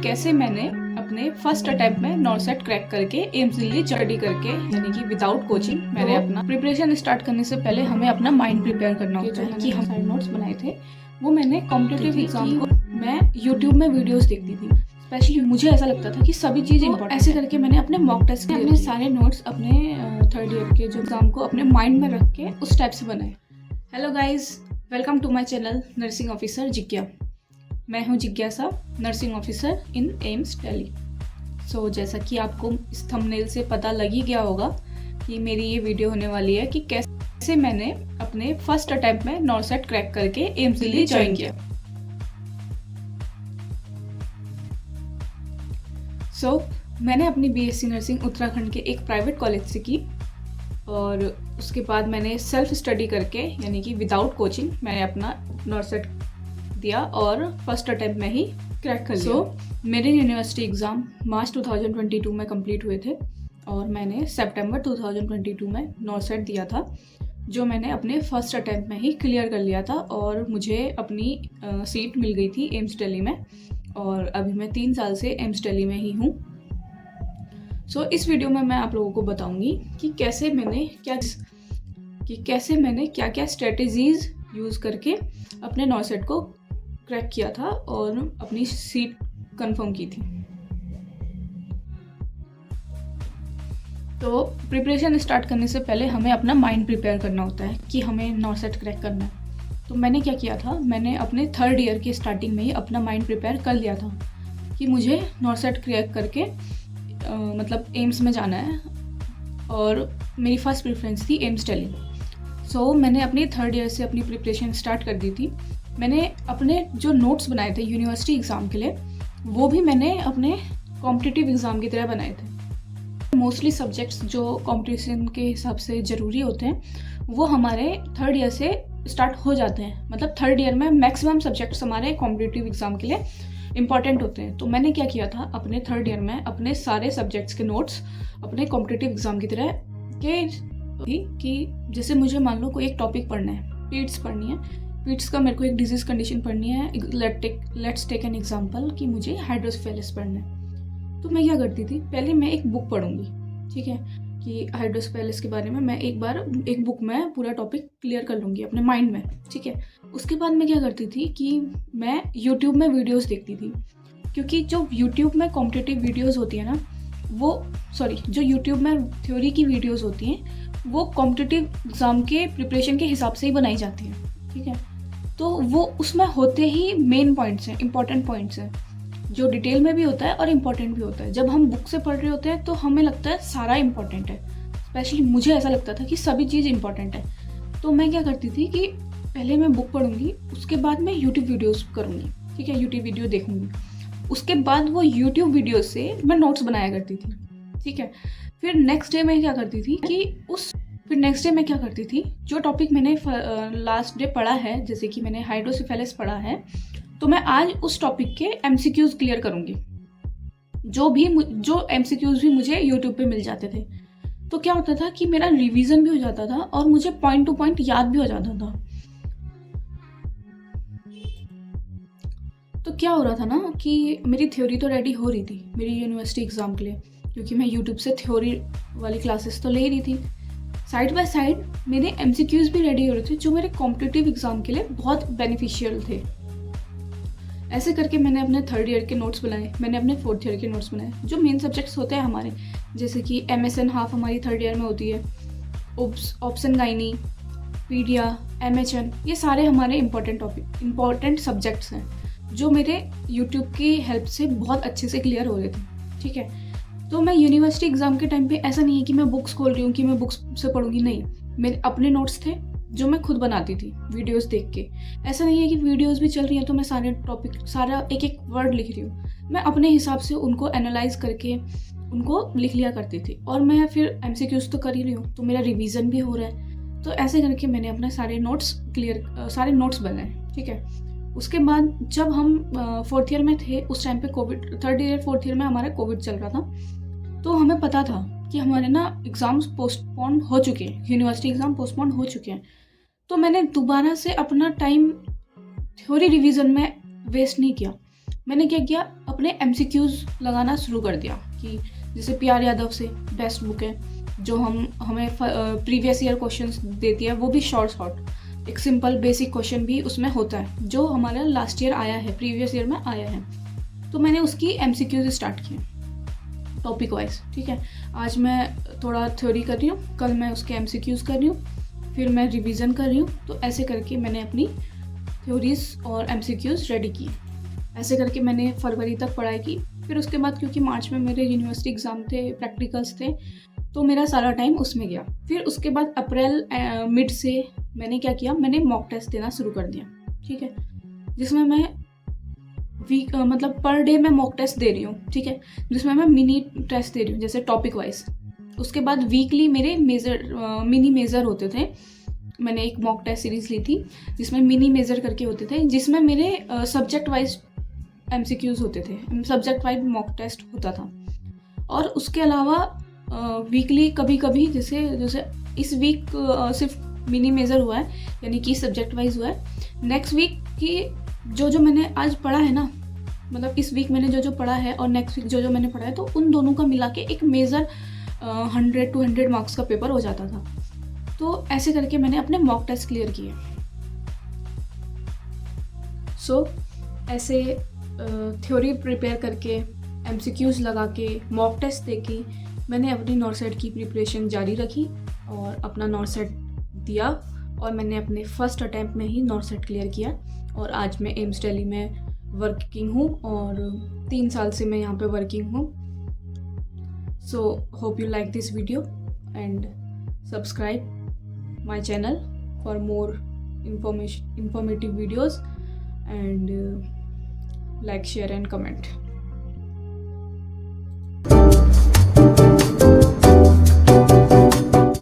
कैसे मैंने अपने फर्स्ट अटेम्प्ट में नॉर्सेट क्रैक करके एम्स दिल्ली स्टडी करके यानी कि विदाउट कोचिंग मैंने अपना प्रिपरेशन स्टार्ट करने से पहले हमें अपना माइंड प्रिपेयर करना होता है कि हम सारे नोट्स बनाए थे वो मैंने कॉम्पिटिटिव एग्जाम को मैं यूट्यूब में वीडियोस देखती थी। स्पेशली मुझे ऐसा लगता था कि सभी चीज़ इम्पोर्टेंट। ऐसे करके मैंने अपने मॉक टेस्ट अपने सारे नोट्स अपने थर्ड ईयर के जो एग्जाम को अपने माइंड में रख के उस टाइप से बनाए। Hello guys, welcome to my channel nursing officer जिज्ञा। मैं हूँ जिज्ञासा, nursing officer in AIIMS Delhi. So जैसा कि आपको इस थंबनेल से पता लग ही गया होगा कि मेरी ये वीडियो होने वाली है कि कैसे मैंने अपने फर्स्ट अटेम्प्ट में नॉर्सेट क्रैक करके एम्स दिल्ली ज्वाइन किया। मैंने अपनी बीएससी नर्सिंग उत्तराखंड के एक प्राइवेट कॉलेज से की और उसके बाद मैंने सेल्फ स्टडी करके यानी कि विदाउट कोचिंग मैंने अपना नॉर्सेट दिया और फर्स्ट अटेम्प्ट में ही क्रैक कर लिया। मेरे यूनिवर्सिटी एग्ज़ाम मार्च 2022 में कंप्लीट हुए थे और मैंने सितंबर 2022 में नॉर्सेट दिया था, जो मैंने अपने फर्स्ट अटेम्प्ट में ही क्लियर कर लिया था और मुझे अपनी सीट मिल गई थी एम्स दिल्ली में और अभी मैं 3 साल से एम्स दिल्ली में ही हूँ। इस वीडियो में मैं आप लोगों को बताऊंगी कि कैसे मैंने क्या क्या स्ट्रेटजीज यूज़ करके अपने नॉर्सेट को क्रैक किया था और अपनी सीट कंफर्म की थी। तो प्रिपरेशन स्टार्ट करने से पहले हमें अपना माइंड प्रिपेयर करना होता है कि हमें नॉर्सेट क्रैक करना है। तो मैंने क्या किया था, मैंने अपने थर्ड ईयर के स्टार्टिंग में ही अपना माइंड प्रिपेयर कर लिया था कि मुझे नॉर्सेट क्रैक करके मतलब एम्स में जाना है और मेरी फर्स्ट प्रेफरेंस थी एम्स दिल्ली। मैंने अपनी थर्ड ईयर से अपनी प्रिपरेशन स्टार्ट कर दी थी। मैंने अपने जो नोट्स बनाए थे यूनिवर्सिटी एग्ज़ाम के लिए वो भी मैंने अपने कॉम्पिटिटिव एग्ज़ाम की तरह बनाए थे। मोस्टली सब्जेक्ट्स जो कॉम्पिटिशन के हिसाब से ज़रूरी होते हैं वो हमारे थर्ड ईयर से स्टार्ट हो जाते हैं। मतलब थर्ड ईयर में मैक्सिमम सब्जेक्ट्स हमारे कॉम्पिटिटिव एग्ज़ाम के लिए इम्पॉर्टेंट होते हैं। तो मैंने क्या किया था, अपने थर्ड ईयर में अपने सारे सब्जेक्ट्स के नोट्स अपने कॉम्पिटिटिव एग्ज़ाम की तरह कि जैसे मुझे मान लो कोई एक टॉपिक पढ़ना है, पीड्स पढ़नी है, पीड्स का मेरे को एक डिजीज़ कंडीशन पढ़नी है। लेट्स टेक एन एग्जांपल कि मुझे हाइड्रोसेफेलस पढ़ना है। तो मैं क्या करती थी, पहले मैं एक बुक पढ़ूंगी, ठीक है, कि हाइड्रोसेफेलस के बारे में मैं एक बुक में पूरा टॉपिक क्लियर कर लूँगी अपने माइंड में, ठीक है। उसके बाद मैं क्या करती थी कि मैं यूट्यूब में वीडियोज़ देखती थी, क्योंकि जो यूट्यूब में कॉम्पिटिटिव वीडियोज़ होती है ना जो यूट्यूब में थ्योरी की वीडियोज़ होती हैं वो कॉम्पिटिटिव एग्ज़ाम के प्रिपरेशन के हिसाब से ही बनाई जाती हैं, ठीक है। तो वो उसमें होते ही मेन पॉइंट्स हैं, इंपॉर्टेंट पॉइंट्स हैं, जो डिटेल में भी होता है और इम्पॉर्टेंट भी होता है। जब हम बुक से पढ़ रहे होते हैं तो हमें लगता है सारा इम्पॉर्टेंट है, स्पेशली मुझे ऐसा लगता था कि सभी चीज़ इम्पॉर्टेंट है। तो मैं क्या करती थी कि पहले मैं बुक पढ़ूंगी, उसके बाद मैं यूट्यूब वीडियोज़ करूँगी, ठीक है, यूट्यूब वीडियो देखूँगी। उसके बाद वो यूट्यूब वीडियो से मैं नोट्स बनाया करती थी, ठीक है। फिर नेक्स्ट डे मैं क्या करती थी जो टॉपिक मैंने लास्ट डे पढ़ा है, जैसे कि मैंने हाइड्रोसेफेलस पढ़ा है, तो मैं आज उस टॉपिक के एमसीक्यूज क्लियर करूँगी, जो एमसीक्यूज भी मुझे यूट्यूब पे मिल जाते थे। तो क्या होता था कि मेरा रिवीजन भी हो जाता था और मुझे पॉइंट टू पॉइंट याद भी हो जाता था। तो क्या हो रहा था ना कि मेरी थ्योरी तो रेडी हो रही थी मेरी यूनिवर्सिटी एग्ज़ाम के लिए, क्योंकि मैं यूट्यूब से थ्योरी वाली क्लासेस तो ले रही थी। साइड बाय साइड मेरे एमसीक्यूज भी रेडी हो रहे थे, जो मेरे कॉम्पिटिटिव एग्ज़ाम के लिए बहुत बेनिफिशियल थे। ऐसे करके मैंने अपने थर्ड ईयर के नोट्स बनाए, मैंने अपने फोर्थ ईयर के नोट्स बनाए। जो मेन सब्जेक्ट्स होते हैं हमारे, जैसे कि MSN हाफ हमारी थर्ड ईयर में होती है, ऑप्शन गाइनी, पीडिया, MHN, ये सारे हमारे इंपॉर्टेंट सब्जेक्ट्स हैं जो मेरे यूट्यूब की हेल्प से बहुत अच्छे से क्लियर हो रहे थे, ठीक है। तो मैं यूनिवर्सिटी एग्ज़ाम के टाइम पे ऐसा नहीं है कि मैं बुक्स खोल रही हूँ कि मैं बुक्स से पढ़ूंगी, नहीं, मेरे अपने नोट्स थे जो मैं खुद बनाती थी वीडियोस देख के। ऐसा नहीं है कि वीडियोस भी चल रही हैं तो मैं सारा एक एक वर्ड लिख रही हूँ, मैं अपने हिसाब से उनको एनालाइज करके उनको लिख लिया करती थी और मैं फिर MCQs तो कर ही रही हूँ, तो मेरा रिवीजन भी हो रहा है। तो ऐसे करके मैंने अपने सारे नोट्स बनाए, ठीक है। उसके बाद जब हम फोर्थ ईयर में थे, उस टाइम पे Covid, third year fourth year में हमारा कोविड चल रहा था, तो हमें पता था कि हमारे ना एग्ज़ाम्स पोस्टपोन हो चुके हैं, यूनिवर्सिटी एग्ज़ाम पोस्टपोन हो चुके हैं। तो मैंने दोबारा से अपना टाइम थ्योरी रिवीजन में वेस्ट नहीं किया, मैंने क्या किया, अपने MCQs लगाना शुरू कर दिया कि जैसे PR यादव से बेस्ट बुक है जो हमें प्रीवियस ईयर क्वेश्चंस देती है, वो भी शॉर्ट एक सिंपल बेसिक क्वेश्चन भी उसमें होता है जो हमारा लास्ट ईयर आया है, प्रीवियस ईयर में आया है। तो मैंने उसकी MCQs स्टार्ट किए टॉपिक वाइज। ठीक है, आज मैं थोड़ा थ्योरी कर रही हूँ, कल मैं उसके MCQs कर रही हूँ, फिर मैं रिवीजन कर रही हूँ। तो ऐसे करके मैंने अपनी थ्योरीज और MCQs रेडी किए। ऐसे करके मैंने फरवरी तक पढ़ाई की। फिर उसके बाद क्योंकि मार्च में मेरे यूनिवर्सिटी एग्ज़ाम थे, प्रैक्टिकल्स थे, तो मेरा सारा टाइम उसमें गया। फिर उसके बाद अप्रैल मिड से मैंने क्या किया, मैंने मॉक टेस्ट देना शुरू कर दिया। ठीक है, जिसमें मैं मतलब पर डे मैं मॉक टेस्ट दे रही हूँ। ठीक है, जिसमें मैं मिनी टेस्ट दे रही हूँ जैसे टॉपिक वाइज। उसके बाद वीकली मेरे मिनी मेजर होते थे। मैंने एक मॉक टेस्ट सीरीज ली थी जिसमें मिनी मेजर करके होते थे, जिसमें मेरे सब्जेक्ट वाइज MCQs होते थे, सब्जेक्ट वाइज मॉक टेस्ट होता था। और उसके अलावा वीकली कभी कभी जैसे इस वीक सिर्फ मिनी मेजर हुआ है, यानी कि सब्जेक्ट वाइज हुआ है। नेक्स्ट वीक की जो मैंने आज पढ़ा है ना, मतलब इस वीक मैंने जो पढ़ा है और नेक्स्ट वीक जो मैंने पढ़ा है, तो उन दोनों का मिला के एक मेजर 100 to 100 मार्क्स का पेपर हो जाता था। तो ऐसे करके मैंने अपने मॉक टेस्ट क्लियर किए। सो ऐसे थ्योरी प्रिपेयर करके, MCQs लगा के, मॉक टेस्ट दे के मैंने अपनी नॉर्सेट की प्रिपरेशन जारी रखी और अपना नॉर्सेट दिया। और मैंने अपने फर्स्ट अटैम्प्ट में ही नॉर्सेट क्लियर किया। और आज मैं एम्स दिल्ली में वर्किंग हूँ और 3 साल से मैं यहाँ पे वर्किंग हूँ। So hope you like this video and subscribe my channel for more informative videos and like, share and comment.